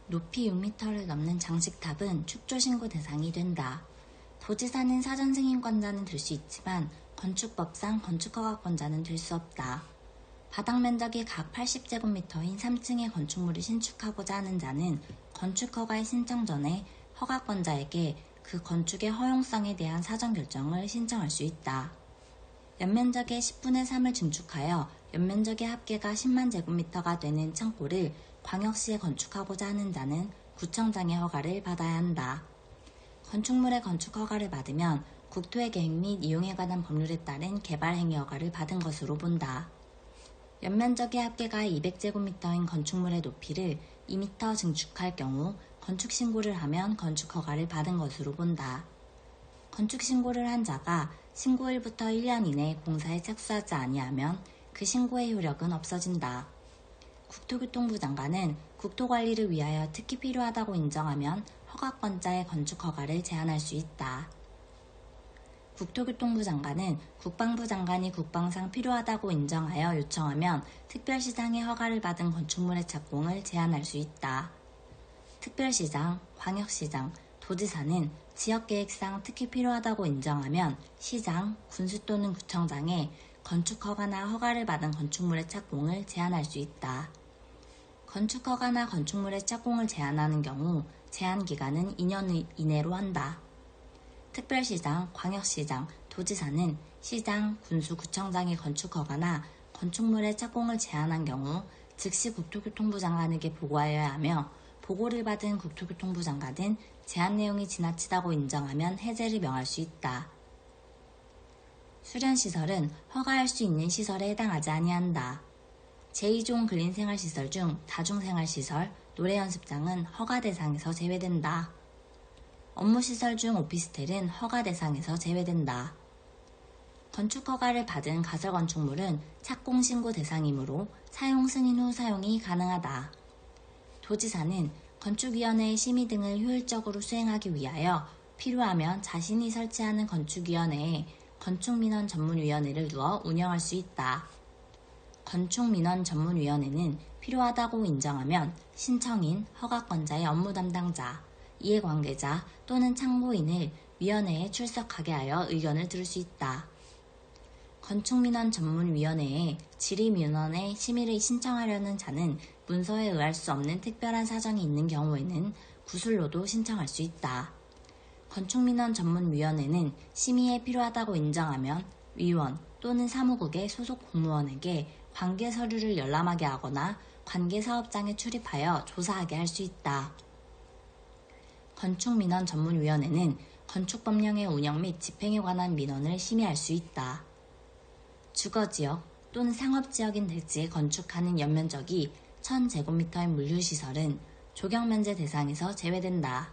높이 6m를 넘는 장식탑은 축조신고 대상이 된다. 도지사는 사전승인권자는 될 수 있지만 건축법상 건축허가권자는 될 수 없다. 바닥 면적이 각 80제곱미터인 3층의 건축물을 신축하고자 하는 자는 건축허가의 신청 전에 허가권자에게 그 건축의 허용성에 대한 사전결정을 신청할 수 있다. 연면적의 10분의 3을 증축하여 연면적의 합계가 10만 제곱미터가 되는 창고를 광역시에 건축하고자 하는 자는 구청장의 허가를 받아야 한다. 건축물의 건축허가를 받으면 국토의 계획 및 이용에 관한 법률에 따른 개발행위 허가를 받은 것으로 본다. 연면적의 합계가 200제곱미터인 건축물의 높이를 2m 증축할 경우 건축신고를 하면 건축허가를 받은 것으로 본다. 건축신고를 한 자가 신고일부터 1년 이내 공사에 착수하지 아니하면 그 신고의 효력은 없어진다. 국토교통부 장관은 국토관리를 위하여 특히 필요하다고 인정하면 허가권자의 건축허가를 제한할 수 있다. 국토교통부 장관은 국방부 장관이 국방상 필요하다고 인정하여 요청하면 특별시장의 허가를 받은 건축물의 착공을 제한할 수 있다. 특별시장, 광역시장, 도지사는 지역계획상 특히 필요하다고 인정하면 시장, 군수 또는 구청장에 건축허가나 허가를 받은 건축물의 착공을 제한할 수 있다. 건축허가나 건축물의 착공을 제한하는 경우 제한기간은 2년 이내로 한다. 특별시장, 광역시장, 도지사는 시장, 군수, 구청장의 건축허가나 건축물의 착공을 제한한 경우 즉시 국토교통부 장관에게 보고하여야 하며 보고를 받은 국토교통부 장관은 제한 내용이 지나치다고 인정하면 해제를 명할 수 있다. 수련시설은 허가할 수 있는 시설에 해당하지 아니한다. 제2종 근린생활시설 중 다중생활시설, 노래연습장은 허가 대상에서 제외된다. 업무시설 중 오피스텔은 허가 대상에서 제외된다. 건축허가를 받은 가설건축물은 착공신고 대상이므로 사용 승인 후 사용이 가능하다. 도지사는 건축위원회의 심의 등을 효율적으로 수행하기 위하여 필요하면 자신이 설치하는 건축위원회에 건축민원 전문위원회를 두어 운영할 수 있다. 건축민원 전문위원회는 필요하다고 인정하면 신청인, 허가권자의 업무 담당자, 이해관계자 또는 참고인을 위원회에 출석하게 하여 의견을 들을 수 있다. 건축민원 전문위원회에 질의민원의 심의를 신청하려는 자는 문서에 의할 수 없는 특별한 사정이 있는 경우에는 구술로도 신청할 수 있다. 건축민원 전문위원회는 심의에 필요하다고 인정하면 위원 또는 사무국의 소속 공무원에게 관계 서류를 열람하게 하거나 관계사업장에 출입하여 조사하게 할 수 있다. 건축민원 전문위원회는 건축법령의 운영 및 집행에 관한 민원을 심의할 수 있다. 주거지역 또는 상업지역인 대지에 건축하는 연면적이 1000제곱미터의 물류시설은 조경면제 대상에서 제외된다.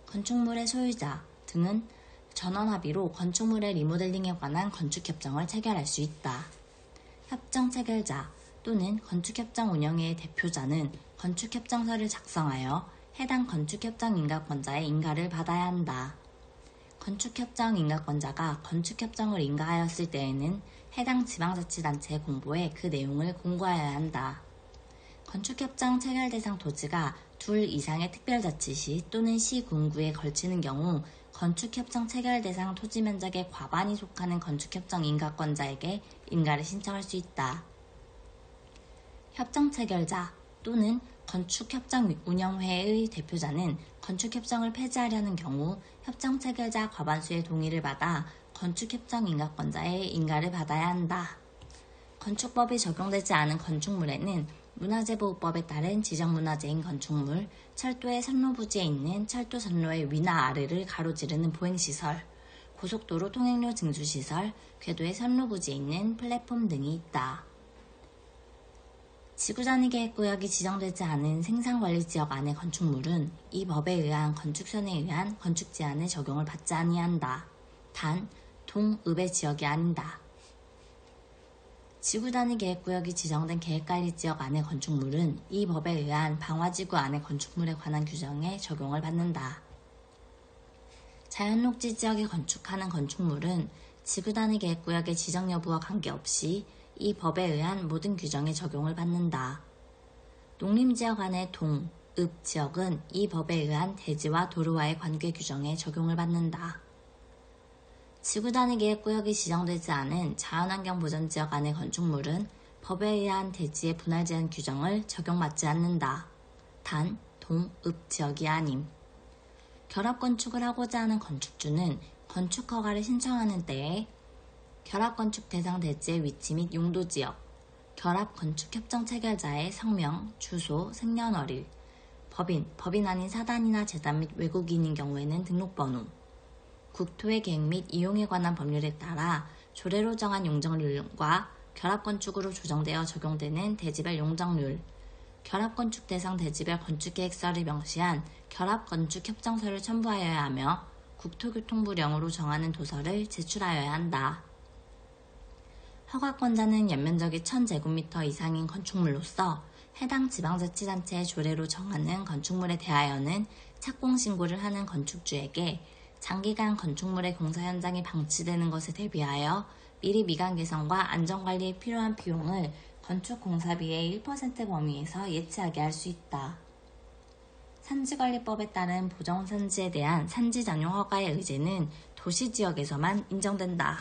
건축물의 소유자 등은 전원합의로 건축물의 리모델링에 관한 건축협정을 체결할 수 있다. 협정 체결자 또는 건축협정 운영회의 대표자는 건축협정서를 작성하여 해당 건축협정 인가권자의 인가를 받아야 한다. 건축협정 인가권자가 건축협정을 인가하였을 때에는 해당 지방자치단체에 공보해 그 내용을 공고하여야 한다. 건축협정 체결 대상 토지가 둘 이상의 특별자치시 또는 시군구에 걸치는 경우 건축협정 체결 대상 토지 면적의 과반이 속하는 건축협정 인가권자에게 인가를 신청할 수 있다. 협정 체결자 또는 건축협정 운영회의 대표자는 건축협정을 폐지하려는 경우 협정 체결자 과반수의 동의를 받아 건축협정 인가권자의 인가를 받아야 한다. 건축법이 적용되지 않은 건축물에는 문화재보호법에 따른 지정문화재인 건축물, 철도의 선로부지에 있는 철도 선로의 위나 아래를 가로지르는 보행시설, 고속도로 통행료 징수시설, 궤도의 선로부지에 있는 플랫폼 등이 있다. 지구단위계획구역이 지정되지 않은 생산관리지역 안의 건축물은 이 법에 의한 건축선에 의한 건축제한의 적용을 받지 아니한다. 단, 동읍의 지역이 아닌다. 지구단위계획구역이 지정된 계획관리지역 안의 건축물은 이 법에 의한 방화지구 안의 건축물에 관한 규정에 적용을 받는다. 자연녹지 지역에 건축하는 건축물은 지구단위계획구역의 지정 여부와 관계없이 이 법에 의한 모든 규정에 적용을 받는다. 농림지역 안의 동, 읍 지역은 이 법에 의한 대지와 도로와의 관계 규정에 적용을 받는다. 지구단위계획 구역이 지정되지 않은 자연환경 보전지역 안의 건축물은 법에 의한 대지의 분할 제한 규정을 적용받지 않는다. 단, 동, 읍 지역이 아님. 결합건축을 하고자 하는 건축주는 건축허가를 신청하는 때에 결합건축 대상 대지의 위치 및 용도지역, 결합건축협정 체결자의 성명, 주소, 생년월일, 법인 아닌 사단이나 재단 및 외국인인 경우에는 등록번호, 국토의 계획 및 이용에 관한 법률에 따라 조례로 정한 용적률과 결합건축으로 조정되어 적용되는 대지별 용적률, 결합건축 대상 대지별 건축계획서를 명시한 결합건축협정서를 첨부하여야 하며 국토교통부령으로 정하는 도서를 제출하여야 한다. 허가권자는 연면적이 1000제곱미터 이상인 건축물로서 해당 지방자치단체의 조례로 정하는 건축물에 대하여는 착공신고를 하는 건축주에게 장기간 건축물의 공사 현장이 방치되는 것에 대비하여 미리 미관 개선과 안전관리에 필요한 비용을 건축공사비의 1% 범위에서 예치하게 할 수 있다. 산지관리법에 따른 보정산지에 대한 산지 전용 허가의 의제는 도시지역에서만 인정된다.